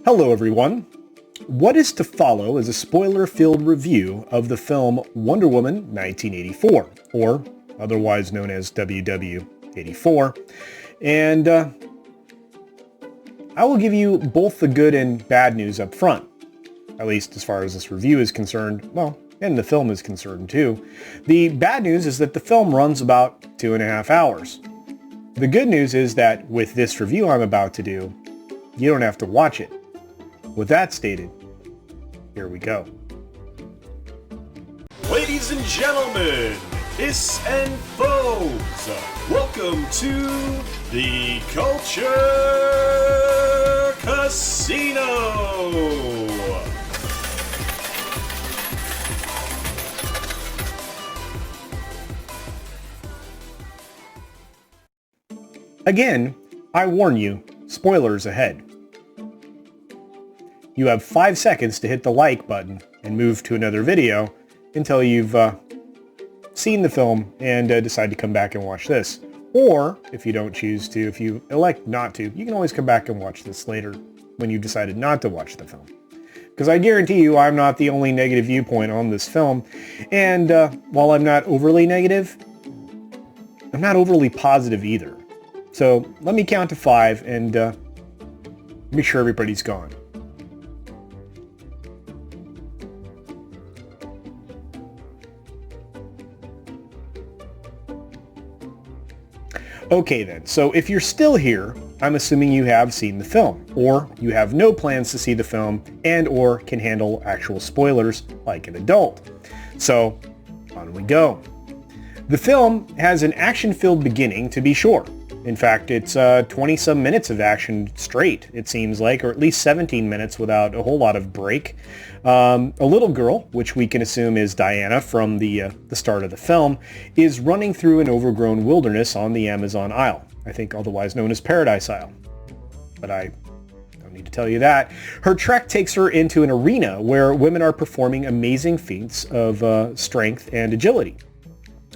Hello everyone. What is to follow is a spoiler-filled review of the film Wonder Woman 1984, or otherwise known as WW84, and I will give you both the good and bad news up front, at least as far as this review is concerned, well, and the film is concerned too. The bad news is that the film runs about 2.5 hours. The good news is that with this review I'm about to do, you don't have to watch it. With that stated, here we go. Ladies and gentlemen, hiss and foes, welcome to the Culture Casino! Again, I warn you, spoilers ahead. You have 5 seconds to hit the like button and move to another video until you've seen the film and decide to come back and watch this. Or, if you don't choose to, if you elect not to, you can always come back and watch this later when you've decided not to watch the film. Because I guarantee you I'm not the only negative viewpoint on this film, and while I'm not overly negative, I'm not overly positive either. So let me count to 5 and make sure everybody's gone. Okay then, so if you're still here, I'm assuming you have seen the film, or you have no plans to see the film and or can handle actual spoilers like an adult. So, on we go. The film has an action-filled beginning, to be sure. In fact, it's 20-some minutes of action straight, it seems like, or at least 17 minutes without a whole lot of break. A little girl, which we can assume is Diana from the start of the film, is running through an overgrown wilderness on the Amazon Isle, I think otherwise known as Paradise Isle. But I don't need to tell you that. Her trek takes her into an arena where women are performing amazing feats of strength and agility.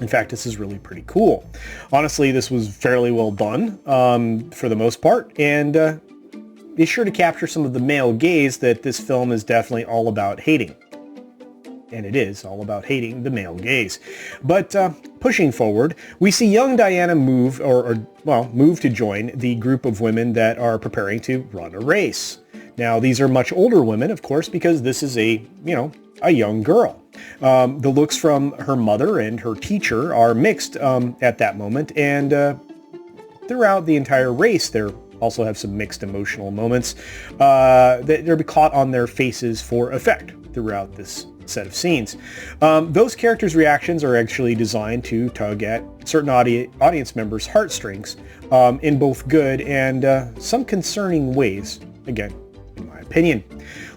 In fact, this is really pretty cool. Honestly, this was fairly well done for the most part, and is sure to capture some of the male gaze that this film is definitely all about hating. And it is all about hating the male gaze. But pushing forward, we see young Diana move to join the group of women that are preparing to run a race. Now, these are much older women, of course, because this is a young girl. The looks from her mother and her teacher are mixed at that moment, and throughout the entire race, they also have some mixed emotional moments that they're caught on their faces for effect throughout this set of scenes. Those characters' reactions are actually designed to tug at certain audience members' heartstrings in both good and some concerning ways, again, in my opinion.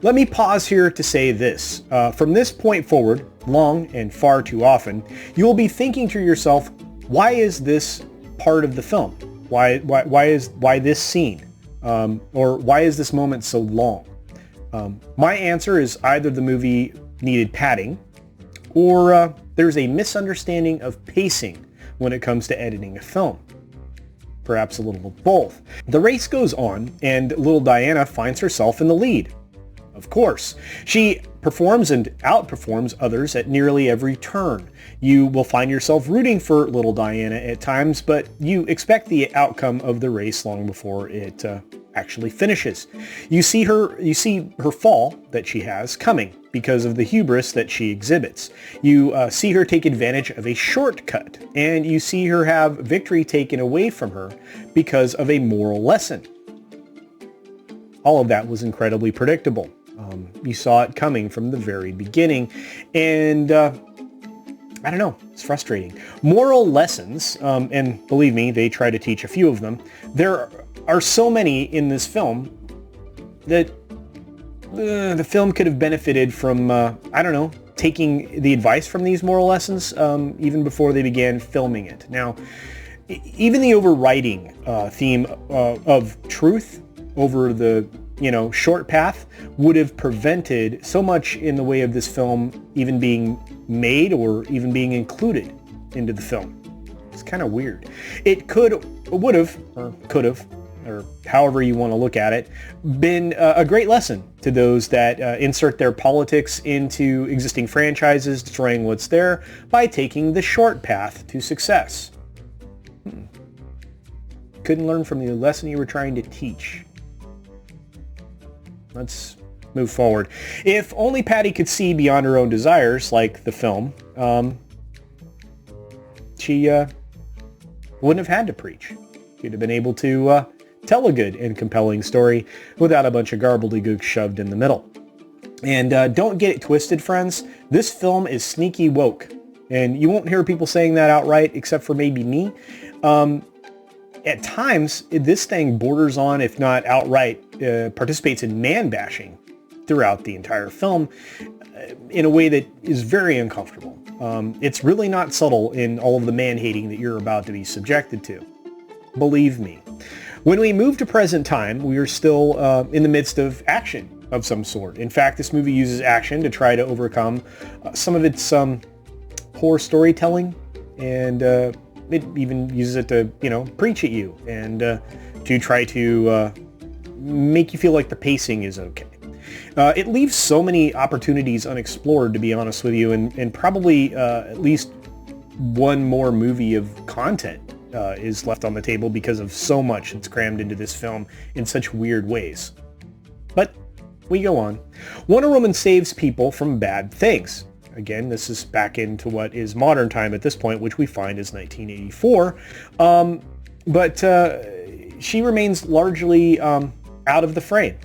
Let me pause here to say this. From this point forward, long and far too often, you will be thinking to yourself, why is this part of the film? Why this scene? Or why is this moment so long? My answer is either the movie needed padding, or there's a misunderstanding of pacing when it comes to editing a film. Perhaps a little of both. The race goes on, and little Diana finds herself in the lead. Of course. She performs and outperforms others at nearly every turn. You will find yourself rooting for little Diana at times, but you expect the outcome of the race long before it actually finishes. You see her fall that she has coming because of the hubris that she exhibits. You see her take advantage of a shortcut, and you see her have victory taken away from her because of a moral lesson. All of that was incredibly predictable. You saw it coming from the very beginning, and I don't know, it's frustrating. Moral lessons, and believe me, they try to teach a few of them. There are so many in this film that the film could have benefited from, taking the advice from these moral lessons even before they began filming it. Now, even the overriding theme of truth over the short path would have prevented so much in the way of this film even being made or even being included into the film. It's kind of weird. It could have, or however you want to look at it, been a great lesson to those that insert their politics into existing franchises, destroying what's there by taking the short path to success. Couldn't learn from the lesson you were trying to teach. Let's move forward. If only Patty could see beyond her own desires, like the film, she wouldn't have had to preach. She'd have been able to tell a good and compelling story without a bunch of gobbledygook shoved in the middle. And don't get it twisted, friends. This film is sneaky woke. And you won't hear people saying that outright, except for maybe me. At times, this thing borders on, if not outright, participates in man-bashing throughout the entire film in a way that is very uncomfortable. It's really not subtle in all of the man-hating that you're about to be subjected to. Believe me. When we move to present time, we are still in the midst of action of some sort. In fact, this movie uses action to try to overcome some of its poor storytelling, and it even uses it to, preach at you and to try to make you feel like the pacing is okay. It leaves so many opportunities unexplored, to be honest with you, and probably at least one more movie of content is left on the table because of so much that's crammed into this film in such weird ways. But we go on. Wonder Woman saves people from bad things. Again, this is back into what is modern time at this point, which we find is 1984. But she remains largely out of the frame,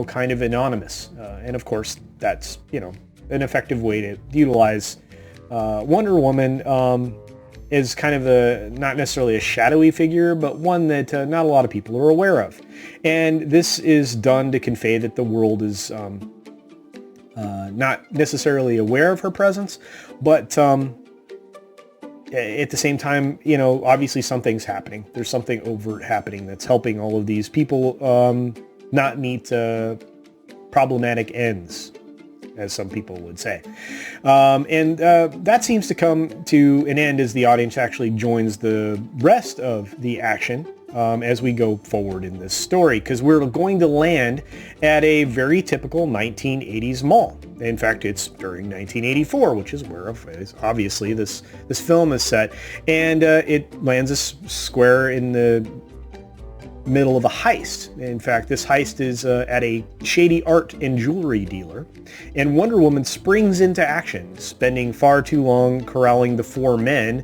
kind of anonymous. And of course, that's, an effective way to utilize Wonder Woman is kind of not necessarily a shadowy figure, but one that not a lot of people are aware of. And this is done to convey that the world is not necessarily aware of her presence, but at the same time, obviously something's happening. There's something overt happening that's helping all of these people not meet problematic ends, as some people would say. And that seems to come to an end as the audience actually joins the rest of the action as we go forward in this story, because we're going to land at a very typical 1980s mall. In fact, it's during 1984, which is where obviously this film is set, and it lands us square in the middle of a heist. In fact, this heist is at a shady art and jewelry dealer, and Wonder Woman springs into action, spending far too long corralling the four men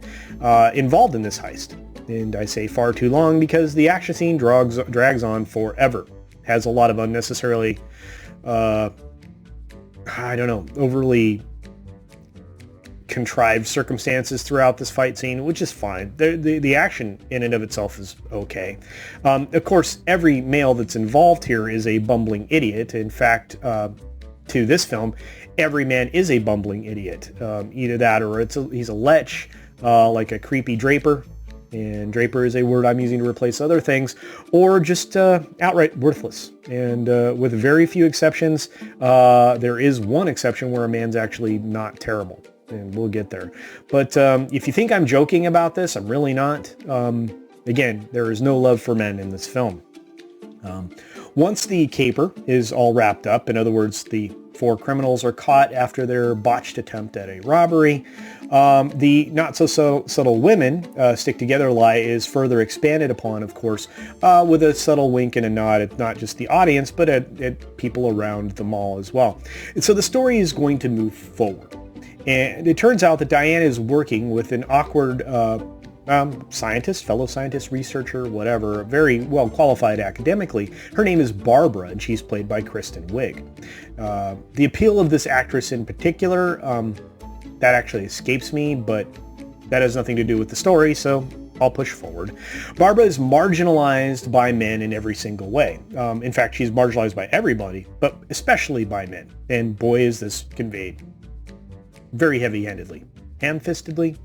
involved in this heist. And I say far too long because the action scene drags on forever. Has a lot of unnecessarily, overly contrived circumstances throughout this fight scene, which is fine. The action in and of itself is okay. Of course, every male that's involved here is a bumbling idiot. In fact, to this film, every man is a bumbling idiot. Either that or he's a lech, like a creepy Draper. And Draper is a word I'm using to replace other things, or just outright worthless. And with very few exceptions, there is one exception where a man's actually not terrible, and we'll get there. But if you think I'm joking about this, I'm really not. Again, there is no love for men in this film. Once the caper is all wrapped up, in other words, the four criminals are caught after their botched attempt at a robbery, the not-so-subtle women stick together lie is further expanded upon, of course, with a subtle wink and a nod at not just the audience, but at people around the mall as well. And so the story is going to move forward. And it turns out that Diana is working with an awkward scientist, fellow scientist, researcher, whatever, very well qualified academically. Her name is Barbara, and she's played by Kristen Wiig. The appeal of this actress in particular, that actually escapes me, but that has nothing to do with the story, so I'll push forward. Barbara is marginalized by men in every single way. In fact, she's marginalized by everybody, but especially by men. And boy, is this conveyed very heavy-handedly. Ham-fistedly?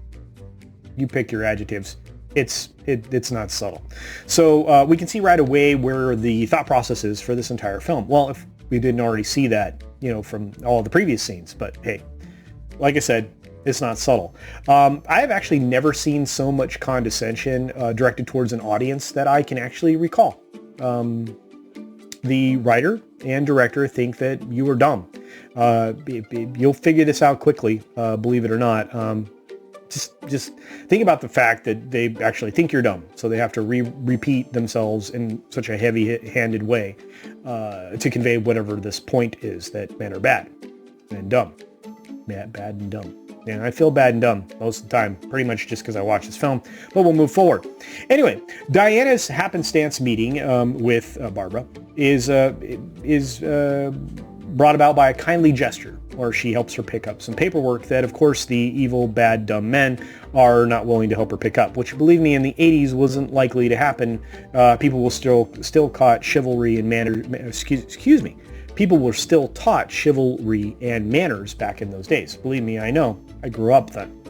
You pick your adjectives. It's not subtle. So we can see right away where the thought process is for this entire film. Well, if we didn't already see that, from all the previous scenes, but hey, like I said, it's not subtle. I have actually never seen so much condescension directed towards an audience that I can actually recall. the writer and director think that you are dumb. You'll figure this out quickly, believe it or not. Just think about the fact that they actually think you're dumb, so they have to repeat themselves in such a heavy-handed way to convey whatever this point is, that men are bad and dumb. Bad and dumb. And I feel bad and dumb most of the time, pretty much just because I watch this film, but we'll move forward. Anyway, Diana's happenstance meeting with Barbara is brought about by a kindly gesture, or she helps her pick up some paperwork that, of course, the evil, bad, dumb men are not willing to help her pick up, which, believe me, in the 80s wasn't likely to happen. People were still caught chivalry and manners. Excuse me. People were still taught chivalry and manners back in those days. Believe me, I know. I grew up then.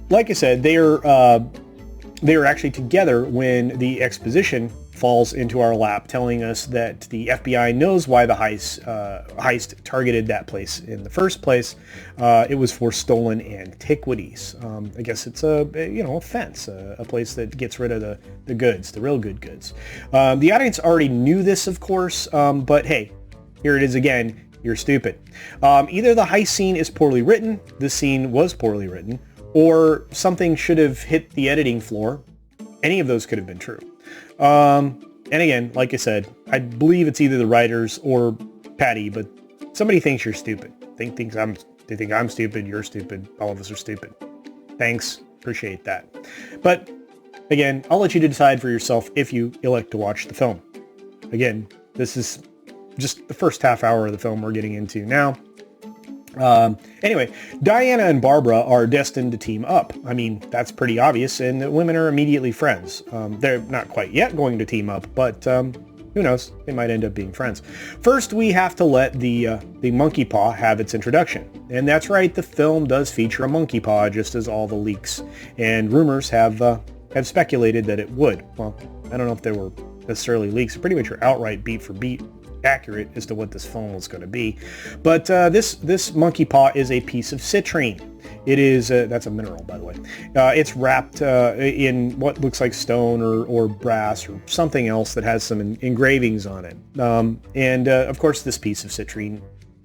Like I said, they are actually together when the exposition falls into our lap, telling us that the FBI knows why the heist targeted that place in the first place. It was for stolen antiquities. I guess it's a fence, a place that gets rid of the goods, the real good goods. The audience already knew this, of course, but hey, here it is again. You're stupid. Either the heist scene is poorly written, the scene was poorly written, or something should have hit the editing floor. Any of those could have been true. And again, like I said, I believe it's either the writers or Patty, but somebody thinks you're stupid. They think I'm stupid, you're stupid, all of us are stupid. Thanks, appreciate that. But again, I'll let you decide for yourself if you elect to watch the film. Again, this is just the first half hour of the film we're getting into now. Anyway, Diana and Barbara are destined to team up. I mean, that's pretty obvious, and the women are immediately friends. They're not quite yet going to team up, but who knows? They might end up being friends. First, we have to let the monkey paw have its introduction. And that's right, the film does feature a monkey paw, just as all the leaks and rumors have speculated that it would. Well, I don't know if they were necessarily leaks. Pretty much are outright beat for beat accurate as to what this film was going to be. But this monkey paw is a piece of citrine. It is, that's a mineral, by the way. It's wrapped in what looks like stone or brass or something else that has some engravings on it. Of course, this piece of citrine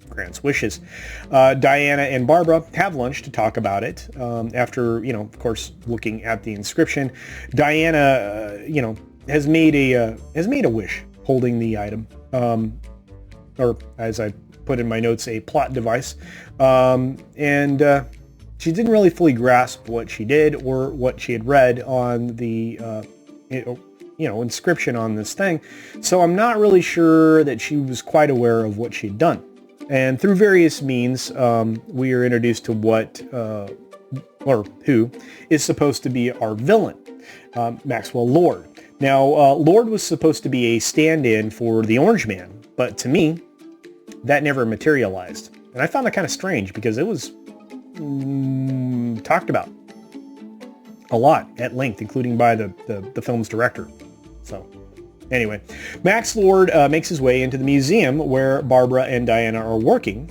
grants wishes. Diana and Barbara have lunch to talk about it. After, of course, looking at the inscription, Diana, has made a wish holding the item. Or as I put in my notes, a plot device. She didn't really fully grasp what she did or what she had read on the, inscription on this thing. So I'm not really sure that she was quite aware of what she'd done. And through various means, we are introduced to what, or who, is supposed to be our villain, Maxwell Lord. Now, Lord was supposed to be a stand-in for the Orange Man, but to me, that never materialized. And I found that kind of strange because it was talked about a lot at length, including by the film's director. So, anyway, Max Lord makes his way into the museum where Barbara and Diana are working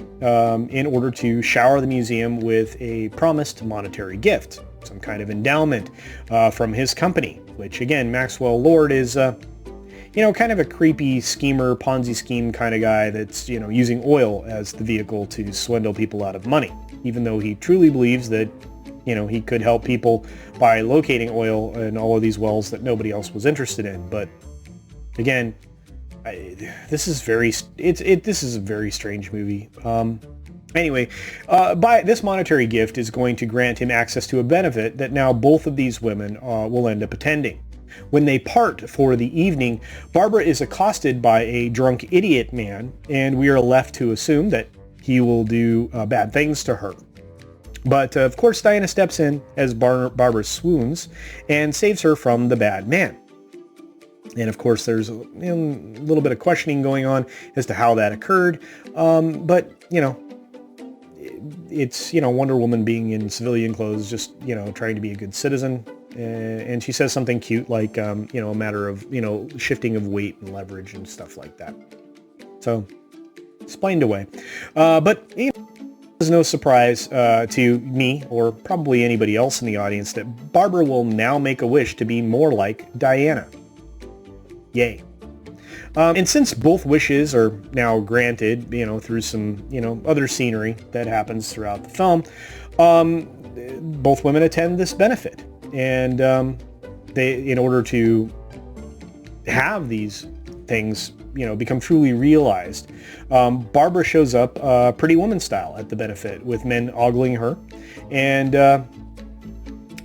in order to shower the museum with a promised monetary gift, some kind of endowment from his company, which again, Maxwell Lord is, kind of a creepy schemer, Ponzi scheme kind of guy that's, using oil as the vehicle to swindle people out of money, even though he truly believes that, he could help people by locating oil in all of these wells that nobody else was interested in. But again, this is a very strange movie. Anyway, by this monetary gift is going to grant him access to a benefit that now both of these women will end up attending. When they part for the evening, Barbara is accosted by a drunk idiot man, and we are left to assume that he will do bad things to her. But of course, Diana steps in as Barbara swoons and saves her from the bad man. And of course, there's a little bit of questioning going on as to how that occurred. But, it's, Wonder Woman being in civilian clothes, just, trying to be a good citizen. And she says something cute like, a matter of, shifting of weight and leverage and stuff like that. So, explained away. But it was no surprise to me, or probably anybody else in the audience, that Barbara will now make a wish to be more like Diana. Yay. And since both wishes are now granted, through some, other scenery that happens throughout the film, both women attend this benefit. And they, in order to have these things, become truly realized, Barbara shows up Pretty Woman style at the benefit with men ogling her. And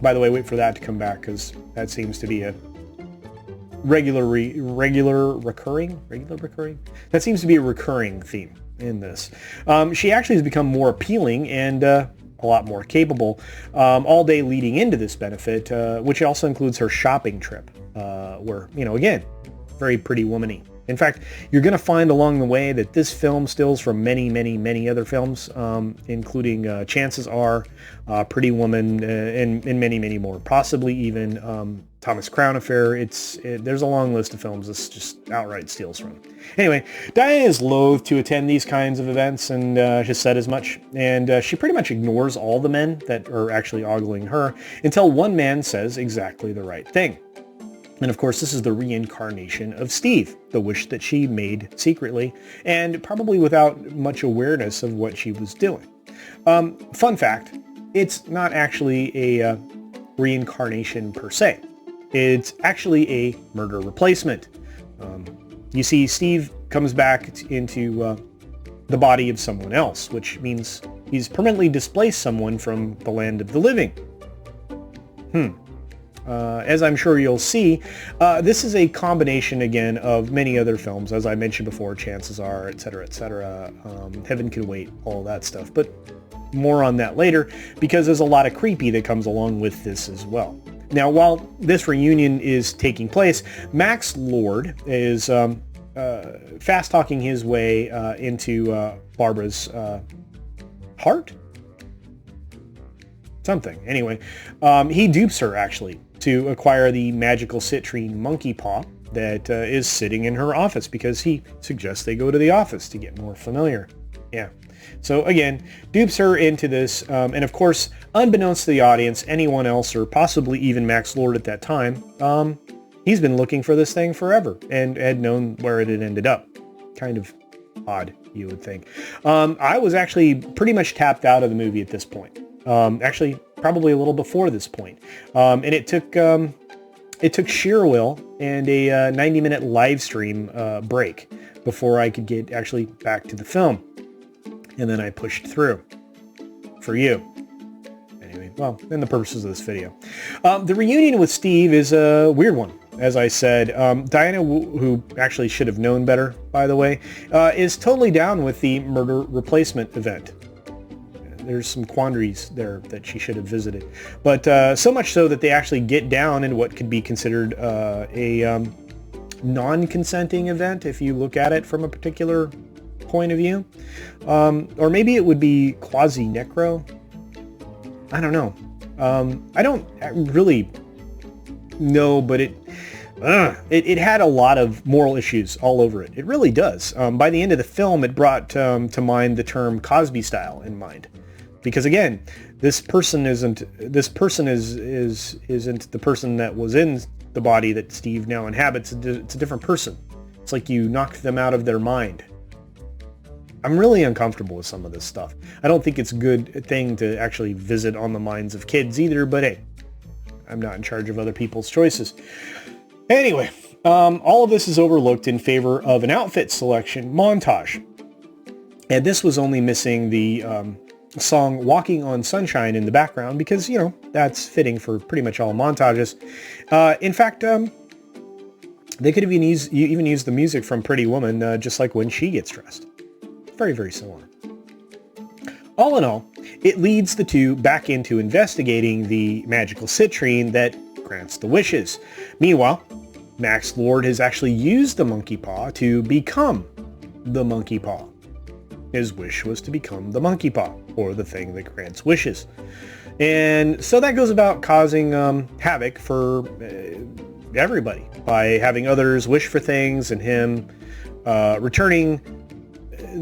by the way, wait for that to come back, because that seems to be a regular recurring. That seems to be a recurring theme in this. She actually has become more appealing and a lot more capable all day leading into this benefit, which also includes her shopping trip, where, again, very Pretty Woman-y. In fact, you're going to find along the way that this film steals from many, many, many other films, including Chances Are, Pretty Woman, and many, many more. Possibly even Thomas Crown Affair. There's a long list of films this just outright steals from. Anyway, Diana is loath to attend these kinds of events, and has said as much. And she pretty much ignores all the men that are actually ogling her until one man says exactly the right thing. And of course, this is the reincarnation of Steve, the wish that she made secretly, and probably without much awareness of what she was doing. Fun fact, it's not actually a reincarnation per se. It's actually a murder replacement. You see, Steve comes back into the body of someone else, which means he's permanently displaced someone from the land of the living. As I'm sure you'll see, this is a combination, again, of many other films, as I mentioned before, Chances Are, etc., Heaven Can Wait, all that stuff. But more on that later, because there's a lot of creepy that comes along with this as well. Now, while this reunion is taking place, Max Lord is fast-talking his way into Barbara's heart? Something. Anyway, he dupes her, actually, to acquire the magical citrine monkey paw that is sitting in her office, because he suggests they go to the office to get more familiar. Yeah. So again, dupes her into this, and of course, unbeknownst to the audience, anyone else, or possibly even Max Lord at that time, he's been looking for this thing forever and had known where it had ended up. Kind of odd, you would think. I was actually pretty much tapped out of the movie at this point. Actually, probably a little before this point. And it took sheer will and a 90-minute live stream break before I could get actually back to the film. And then I pushed through for you. Anyway, well, in the purposes of this video. The reunion with Steve is a weird one. As I said, Diana, who actually should have known better, by the way, is totally down with the murder replacement event. There's some quandaries there that she should have visited. But so much so that they actually get down in what could be considered a non-consenting event, if you look at it from a particular point of view. Or maybe it would be quasi-necro. I don't know. I don't really know, but it had a lot of moral issues all over it. It really does. By the end of the film, it brought to mind the term Cosby style in mind. Because again, this person isn't the person that was in the body that Steve now inhabits. It's a different person. It's like you knocked them out of their mind. I'm really uncomfortable with some of this stuff. I don't think it's a good thing to actually visit on the minds of kids either, but hey, I'm not in charge of other people's choices. Anyway, all of this is overlooked in favor of an outfit selection montage. And this was only missing the song Walking on Sunshine in the background because, that's fitting for pretty much all montages. In fact, they could have even used the music from Pretty Woman, just like when she gets dressed. Very, very similar. All in all, it leads the two back into investigating the magical citrine that grants the wishes. Meanwhile, Max Lord has actually used the monkey paw to become the monkey paw. His wish was to become the monkey paw, or the thing that grants wishes. And so that goes about causing havoc for everybody by having others wish for things and him returning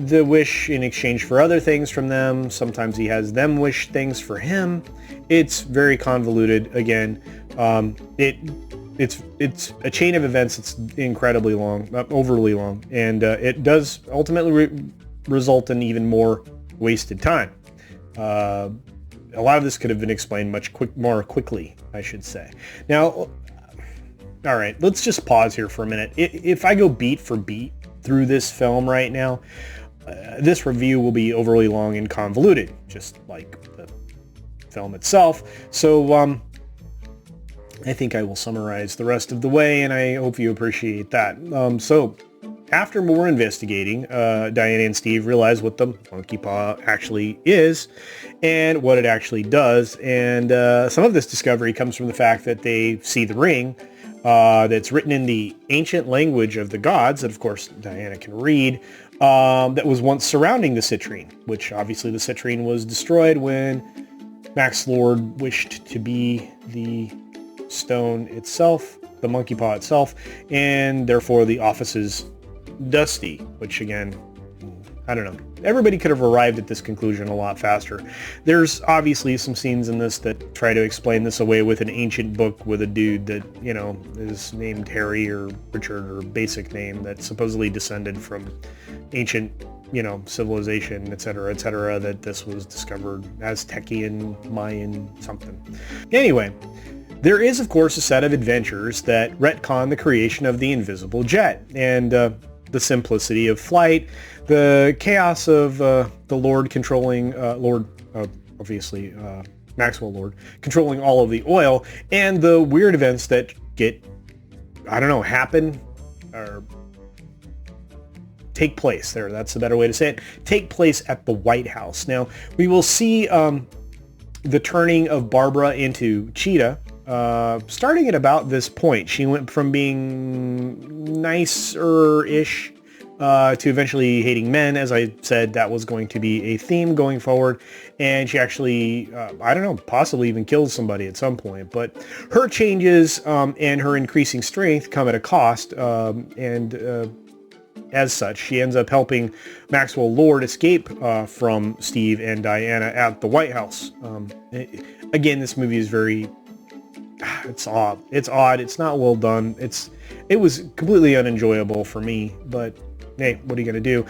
the wish in exchange for other things from them. Sometimes he has them wish things for him. It's very convoluted. Again, it it's a chain of events that's incredibly long, overly long, and it does ultimately result in even more wasted time. A lot of this could have been explained more quickly, I should say. Now, all right, let's just pause here for a minute. If I go beat for beat through this film right now, this review will be overly long and convoluted, just like the film itself. So I think I will summarize the rest of the way, and I hope you appreciate that. So after more investigating, Diana and Steve realize what the monkey paw actually is and what it actually does. And some of this discovery comes from the fact that they see the ring that's written in the ancient language of the gods that, of course, Diana can read, that was once surrounding the citrine, which obviously the citrine was destroyed when Max Lord wished to be the stone itself, the monkey paw itself, and therefore the office is dusty, which again, I don't know. Everybody could have arrived at this conclusion a lot faster. There's obviously some scenes in this that try to explain this away with an ancient book with a dude that, you know, is named Harry or Richard or basic name that's supposedly descended from ancient, you know, civilization, etc., that this was discovered Aztecian, Mayan, something. Anyway, there is, of course, a set of adventures that retcon the creation of the invisible jet and the simplicity of flight, the chaos of the Lord controlling, obviously, Maxwell Lord, controlling all of the oil, and the weird events that happen or take place there. That's the better way to say it. Take place at the White House. Now, we will see the turning of Barbara into Cheetah, starting at about this point. She went from being nicer-ish to eventually hating men. As I said, that was going to be a theme going forward, and she actually, possibly even kills somebody at some point. But her changes and her increasing strength come at a cost, and as such, she ends up helping Maxwell Lord escape from Steve and Diana at the White House. Again, this movie is very... It's odd. It's not well done. It was completely unenjoyable for me, but hey, what are you going to do?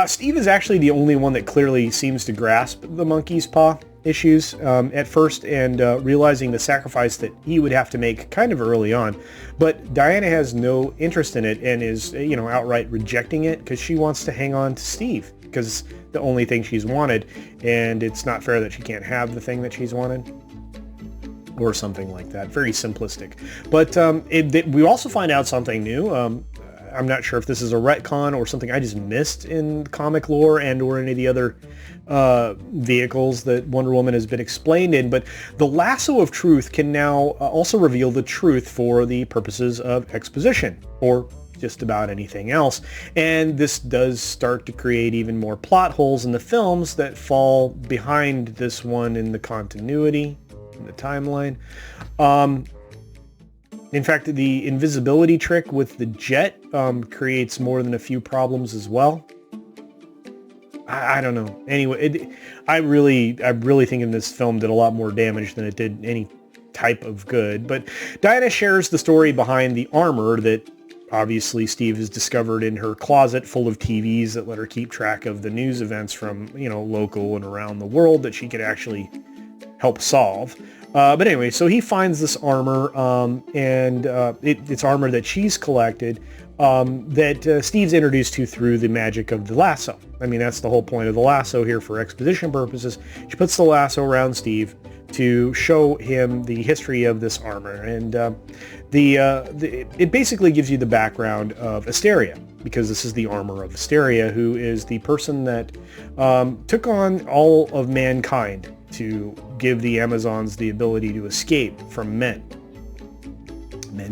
Steve is actually the only one that clearly seems to grasp the monkey's paw issues at first, and realizing the sacrifice that he would have to make kind of early on. But Diana has no interest in it and is, outright rejecting it because she wants to hang on to Steve because it's the only thing she's wanted, and it's not fair that she can't have the thing that she's wanted. Or something like that. Very simplistic. But we also find out something new. I'm not sure if this is a retcon or something I just missed in comic lore and or any of the other vehicles that Wonder Woman has been explained in, but the lasso of truth can now also reveal the truth for the purposes of exposition, or just about anything else. And this does start to create even more plot holes in the films that fall behind this one in the continuity, in the timeline. In fact, the invisibility trick with the jet creates more than a few problems as well. I don't know. Anyway, I really think in this film did a lot more damage than it did any type of good. But Diana shares the story behind the armor that obviously Steve has discovered in her closet full of TVs that let her keep track of the news events from, local and around the world that she could actually help solve. But anyway, so he finds this armor, and it's armor that she's collected, that Steve's introduced to through the magic of the lasso. I mean, that's the whole point of the lasso here for exposition purposes. She puts the lasso around Steve to show him the history of this armor, and it basically gives you the background of Asteria, because this is the armor of Asteria, who is the person that took on all of mankind to give the Amazons the ability to escape from men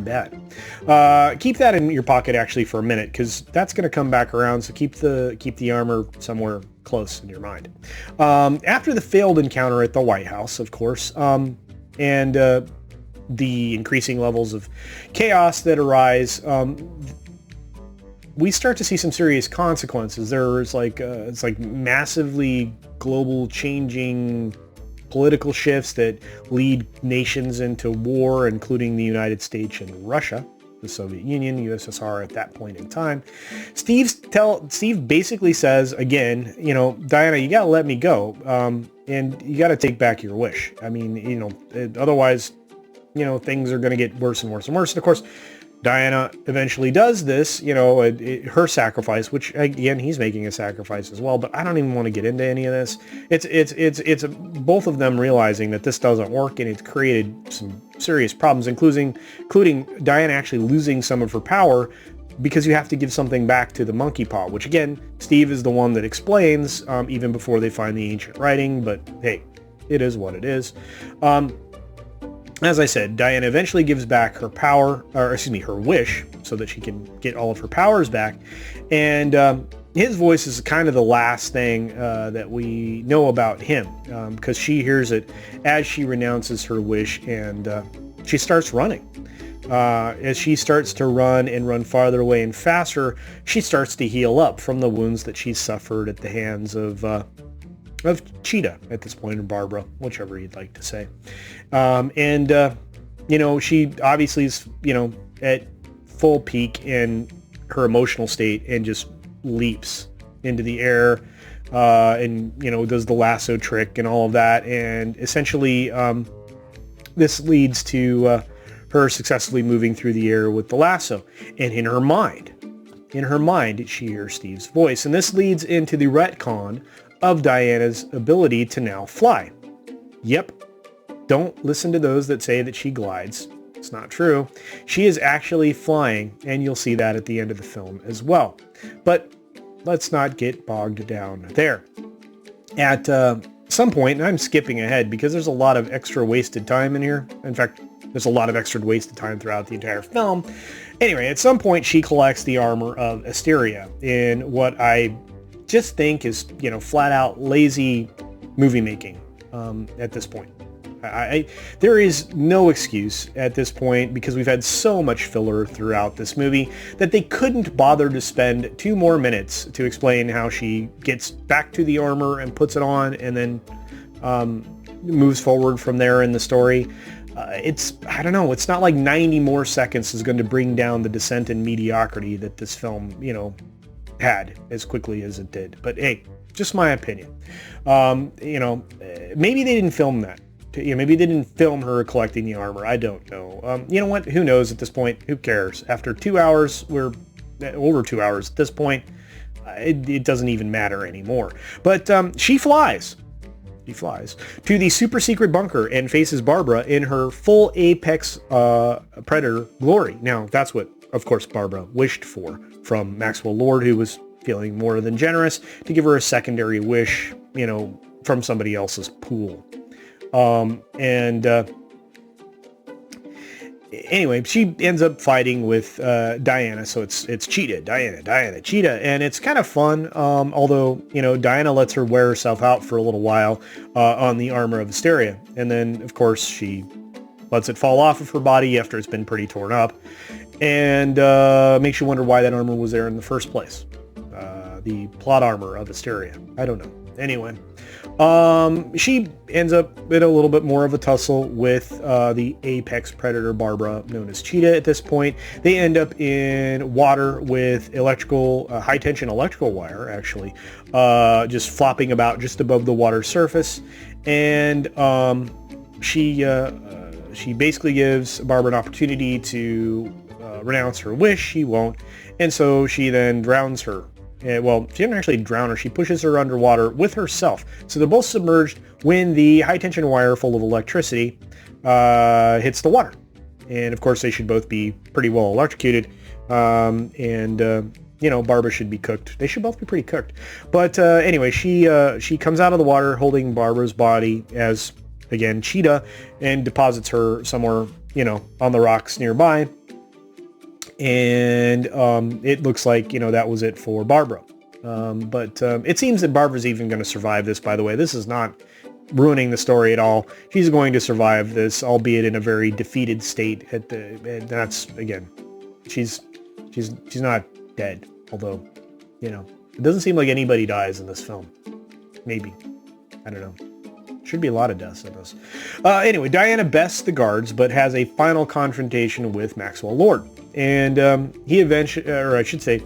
bad. Keep that in your pocket actually for a minute, because that's going to come back around, so keep the armor somewhere close in your mind. After the failed encounter at the White House, of course, and the increasing levels of chaos that arise, we start to see some serious consequences. There's it's like massively global changing political shifts that lead nations into war, including the United States and Russia, the Soviet Union, USSR at that point in time. Steve basically says, again, Diana, you gotta let me go, and you gotta take back your wish. I mean, otherwise, things are gonna get worse and worse and worse. And of course, Diana eventually does this, her sacrifice, which again, he's making a sacrifice as well, but I don't even want to get into any of this. It's both of them realizing that this doesn't work, and it's created some serious problems, including Diana actually losing some of her power because you have to give something back to the monkey paw, which again, Steve is the one that explains, even before they find the ancient writing, but hey, it is what it is. As I said, Diana eventually gives back her power, her wish, so that she can get all of her powers back. And his voice is kind of the last thing that we know about him, because she hears it as she renounces her wish, and she starts running. As she starts to run and run farther away and faster, she starts to heal up from the wounds that she suffered at the hands of Cheetah at this point, or Barbara, whichever you'd like to say. She obviously is, at full peak in her emotional state and just leaps into the air, and, does the lasso trick and all of that. And essentially, this leads to her successfully moving through the air with the lasso. And in her mind, she hears Steve's voice. And this leads into the retcon of Diana's ability to now fly. Yep. Don't listen to those that say that she glides. It's not true. She is actually flying, and you'll see that at the end of the film as well. But let's not get bogged down there. At some point, and I'm skipping ahead because there's a lot of extra wasted time in here. In fact, there's a lot of extra wasted time throughout the entire film. Anyway, at some point, she collects the armor of Asteria in what I just think is, flat out lazy movie making at this point. There is no excuse at this point, because we've had so much filler throughout this movie that they couldn't bother to spend 2 more minutes to explain how she gets back to the armor and puts it on and then moves forward from there in the story. I don't know, it's not like 90 more seconds is going to bring down the descent in mediocrity that this film, had as quickly as it did. But hey, just my opinion. Maybe they didn't film that. Maybe they didn't film her collecting the armor. I don't know. You know what? Who knows at this point? Who cares? After 2 hours, we're over 2 hours at this point. It doesn't even matter anymore. But she flies. She flies to the super secret bunker and faces Barbara in her full apex predator glory. Now, that's what, of course, Barbara wished for from Maxwell Lord, who was feeling more than generous to give her a secondary wish, from somebody else's pool. Anyway, she ends up fighting with Diana, so it's Cheetah, Diana, Cheetah, and it's kind of fun, although, Diana lets her wear herself out for a little while on the armor of Asteria, and then, of course, she lets it fall off of her body after it's been pretty torn up, and makes you wonder why that armor was there in the first place. The plot armor of Asteria. I don't know. Anyway, she ends up in a little bit more of a tussle with the apex predator Barbara, known as Cheetah at this point. They end up in water with high-tension electrical wire, actually, just flopping about just above the water surface. And she basically gives Barbara an opportunity to renounce her wish. She won't. And so she then drowns her. Well, she didn't actually drown her. She pushes her underwater with herself. So they're both submerged when the high-tension wire full of electricity hits the water. And, of course, they should both be pretty well electrocuted. Barbara should be cooked. They should both be pretty cooked. But anyway, she comes out of the water holding Barbara's body as, again, Cheetah, and deposits her somewhere, on the rocks nearby. And it looks like, that was it for Barbara. But it seems that Barbara's even going to survive this, by the way. This is not ruining the story at all. She's going to survive this, albeit in a very defeated state. And that's, again, she's not dead. Although, it doesn't seem like anybody dies in this film. Maybe. I don't know. Should be a lot of deaths in this. Anyway, Diana bests the guards, but has a final confrontation with Maxwell Lord. And he eventually, or I should say,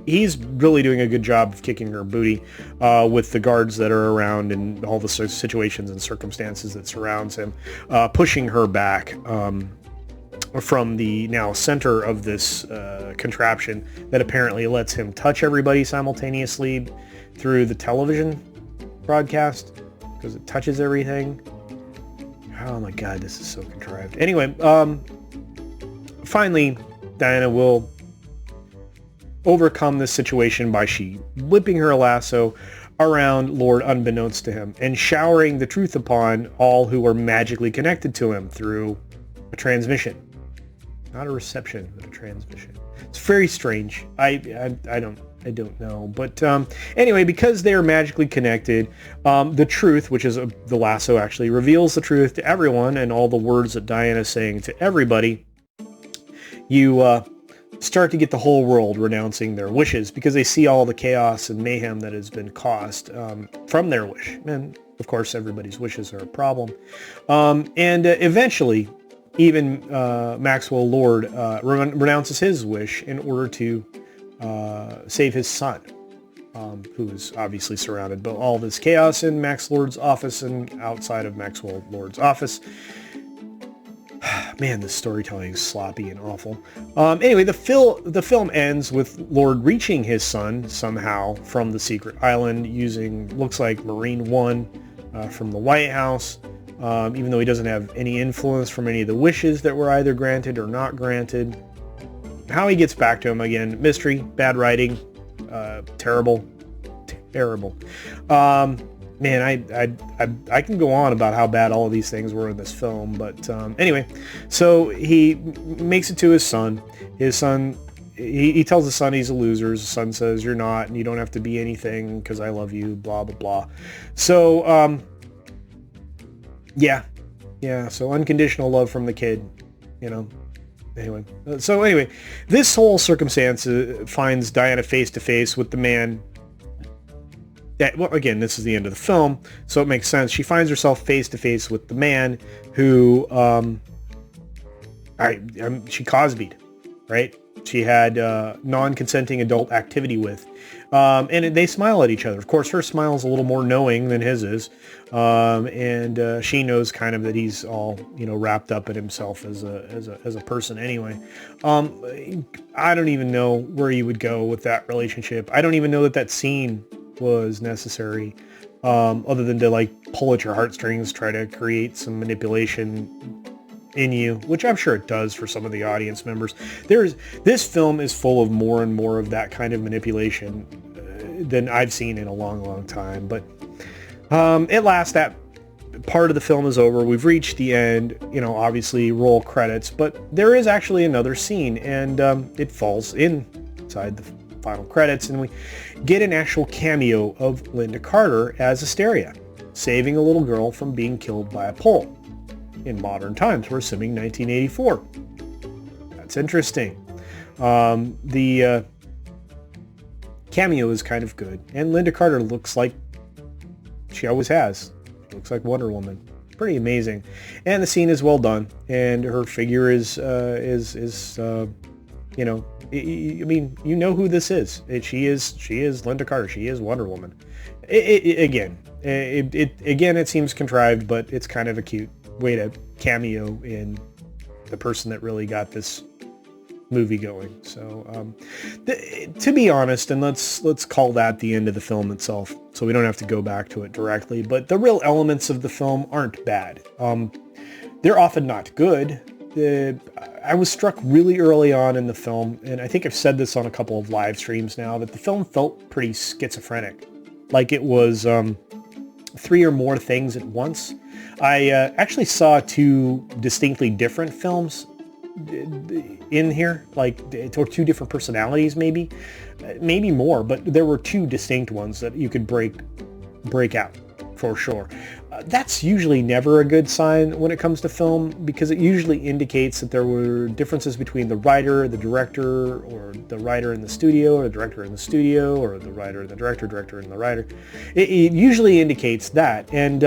he's really doing a good job of kicking her booty with the guards that are around and all the situations and circumstances that surrounds him, pushing her back from the now center of this contraption that apparently lets him touch everybody simultaneously through the television broadcast, because it touches everything. Oh my god, this is so contrived. Anyway, finally, Diana will overcome this situation by whipping her lasso around Lord unbeknownst to him and showering the truth upon all who are magically connected to him through a transmission. Not a reception, but a transmission. It's very strange. I don't know. But anyway, because they are magically connected, the truth, which is the lasso, actually reveals the truth to everyone, and all the words that Diana is saying to everybody, you start to get the whole world renouncing their wishes because they see all the chaos and mayhem that has been caused from their wish. And of course, everybody's wishes are a problem. And eventually, even Maxwell Lord renounces his wish in order to save his son, who is obviously surrounded by all this chaos in Max Lord's office and outside of Maxwell Lord's office. Man, this storytelling is sloppy and awful. Anyway, the film ends with Lord reaching his son somehow from the secret island using, looks like, Marine One from the White House, even though he doesn't have any influence from any of the wishes that were either granted or not granted. How he gets back to him, again, mystery, bad writing, terrible. Man, I can go on about how bad all of these things were in this film, but anyway, so he makes it to his son. His son, he tells the son he's a loser. His son says, "You're not, and you don't have to be anything because I love you." Blah blah blah. So yeah. So unconditional love from the kid, you know. Anyway, this whole circumstance finds Diana face to face with the man. Well, again, this is the end of the film, so it makes sense. She finds herself face to face with the man who, she Cosby'd, right? She had non-consenting adult activity with, and they smile at each other. Of course, her smile's a little more knowing than his is, and she knows kind of that he's all, wrapped up in himself as a person anyway. I don't even know where you would go with that relationship. I don't even know that scene was necessary, other than to pull at your heartstrings, try to create some manipulation in you, which I'm sure it does for some of the audience members. This film is full of more and more of that kind of manipulation than I've seen in a long time. But at last, that part of the film is over. We've reached the end, obviously roll credits, but there is actually another scene, and it falls inside the final credits, and we get an actual cameo of Linda Carter as Asteria, saving a little girl from being killed by a pole in modern times. We're assuming 1984. That's interesting. The cameo is kind of good, and Linda Carter looks like she always has. Looks like Wonder Woman. Pretty amazing, and the scene is well done, and her figure is I mean, you know who this is. She is Linda Carter. She is Wonder Woman. Again, it seems contrived, but it's kind of a cute way to cameo in the person that really got this movie going. So, to be honest, and let's call that the end of the film itself, so we don't have to go back to it directly. But the real elements of the film aren't bad. They're often not good. I was struck really early on in the film, and I think I've said this on a couple of live streams now, that the film felt pretty schizophrenic, like it was three or more things at once. I actually saw two distinctly different films in here, or two different personalities, maybe more, but there were two distinct ones that you could break out for sure. That's usually never a good sign when it comes to film, because it usually indicates that there were differences between the writer, the director, or the writer in the studio, or the director in the studio, or the writer and the director and the writer. It usually indicates that, and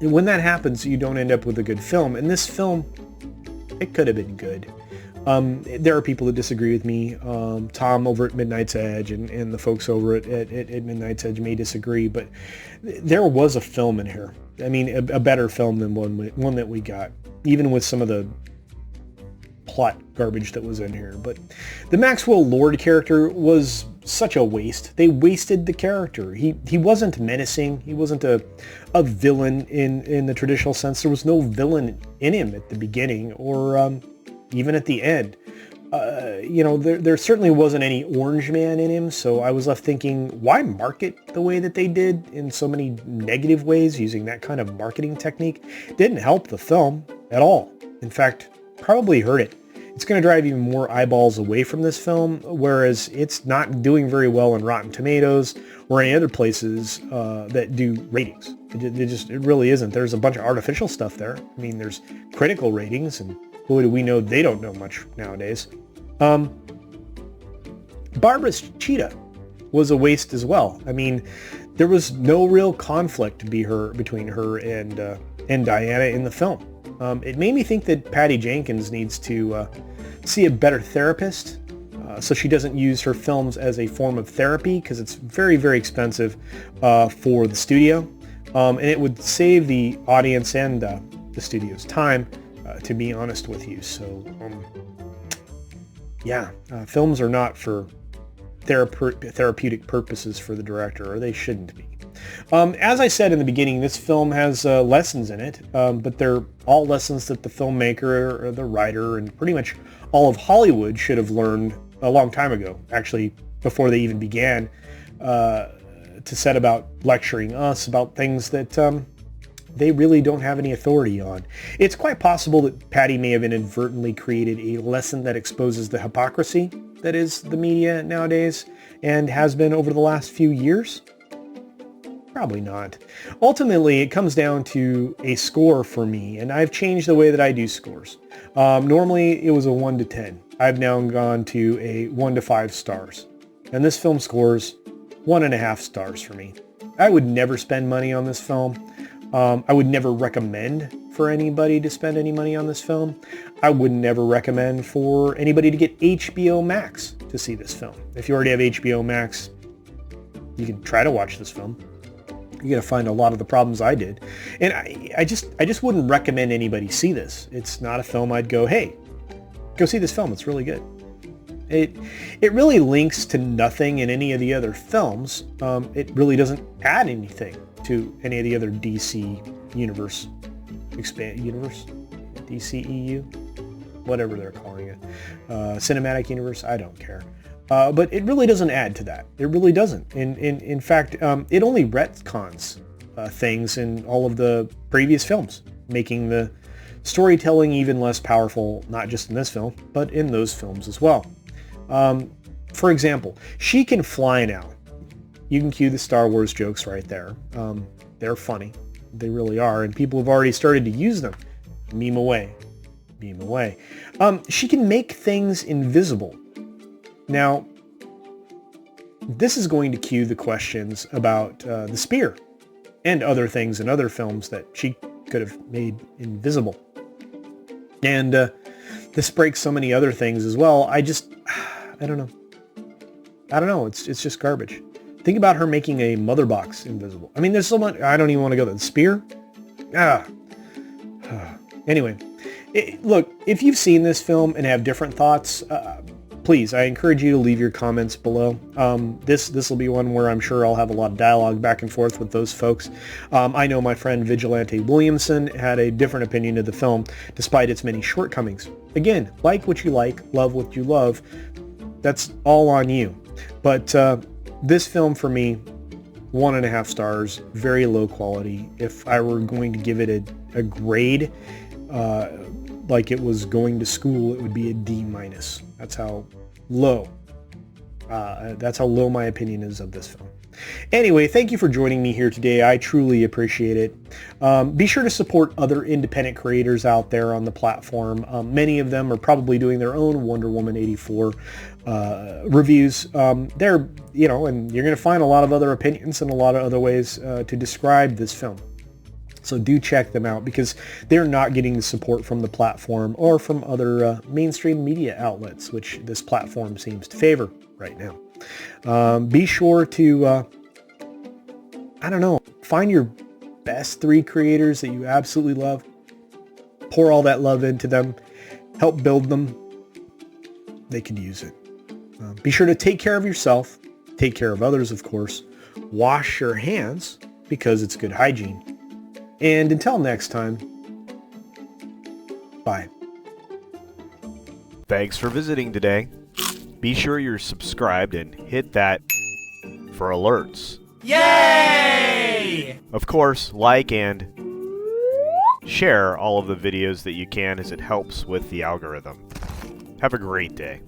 And when that happens, you don't end up with a good film. And this film, it could have been good. There are people that disagree with me. Tom over at Midnight's Edge and the folks over at Midnight's Edge may disagree, but there was a film in here. I mean, a better film than one that we got, even with some of the plot garbage that was in here. But the Maxwell Lord character was such a waste. They wasted the character. He wasn't menacing. He wasn't a villain in the traditional sense. There was no villain in him at the beginning or even at the end. There certainly wasn't any Orange Man in him, so I was left thinking, why market the way that they did in so many negative ways using that kind of marketing technique? Didn't help the film at all. In fact, probably hurt it. It's going to drive even more eyeballs away from this film, whereas it's not doing very well on Rotten Tomatoes or any other places that do ratings. It really isn't. There's a bunch of artificial stuff there. I mean, there's critical ratings, and boy, do we know they don't know much nowadays. Barbara's cheetah was a waste as well. I mean, there was no real conflict between her and Diana in the film. It made me think that Patty Jenkins needs to see a better therapist so she doesn't use her films as a form of therapy, because it's very, very expensive for the studio. And it would save the audience and the studio's time, to be honest with you. So, films are not for therapeutic purposes for the director, or they shouldn't be. As I said in the beginning, this film has lessons in it, but they're all lessons that the filmmaker or the writer and pretty much all of Hollywood should have learned a long time ago, actually before they even began to set about lecturing us about things that they really don't have any authority on. It's quite possible that Patty may have inadvertently created a lesson that exposes the hypocrisy that is the media nowadays and has been over the last few years. Probably not. Ultimately, it comes down to a score for me, and I've changed the way that I do scores. Normally, it was a 1 to 10. I've now gone to a 1 to 5 stars. And this film scores 1.5 stars for me. I would never spend money on this film. I would never recommend for anybody to spend any money on this film. I would never recommend for anybody to get HBO Max to see this film. If you already have HBO Max, you can try to watch this film. You're going to find a lot of the problems I did. And I just wouldn't recommend anybody see this. It's not a film I'd go, hey, go see this film. It's really good. It really links to nothing in any of the other films. It really doesn't add anything to any of the other DC universe, DCEU, whatever they're calling it, cinematic universe. I don't care. But it really doesn't add to that. It really doesn't. In fact, it only retcons things in all of the previous films, making the storytelling even less powerful, not just in this film, but in those films as well. For example, she can fly now. You can cue the Star Wars jokes right there. They're funny. They really are. And people have already started to use them. Meme away. Meme away. She can make things invisible. Now, this is going to cue the questions about the spear and other things in other films that she could have made invisible. And this breaks so many other things as well. I don't know. It's just garbage. Think about her making a mother box invisible. I mean, there's so much. I don't even want to go there. The spear? Anyway, look, if you've seen this film and have different thoughts, please, I encourage you to leave your comments below. This will be one where I'm sure I'll have a lot of dialogue back and forth with those folks. I know my friend Vigilante Williamson had a different opinion of the film, despite its many shortcomings. Again, like what you like, love what you love. That's all on you. But this film for me, 1.5 stars, very low quality. If I were going to give it a grade, like it was going to school, it would be a D-. That's how low. That's how low my opinion is of this film. Anyway, thank you for joining me here today. I truly appreciate it. Be sure to support other independent creators out there on the platform. Many of them are probably doing their own Wonder Woman 84 reviews. And you're going to find a lot of other opinions and a lot of other ways to describe this film. So do check them out because they're not getting the support from the platform or from other mainstream media outlets, which this platform seems to favor right now. Be sure to, find your best 3 creators that you absolutely love. Pour all that love into them. Help build them. They could use it. Be sure to take care of yourself. Take care of others, of course. Wash your hands because it's good hygiene. And until next time, bye. Thanks for visiting today. Be sure you're subscribed and hit that for alerts. Yay! Of course, like and share all of the videos that you can as it helps with the algorithm. Have a great day.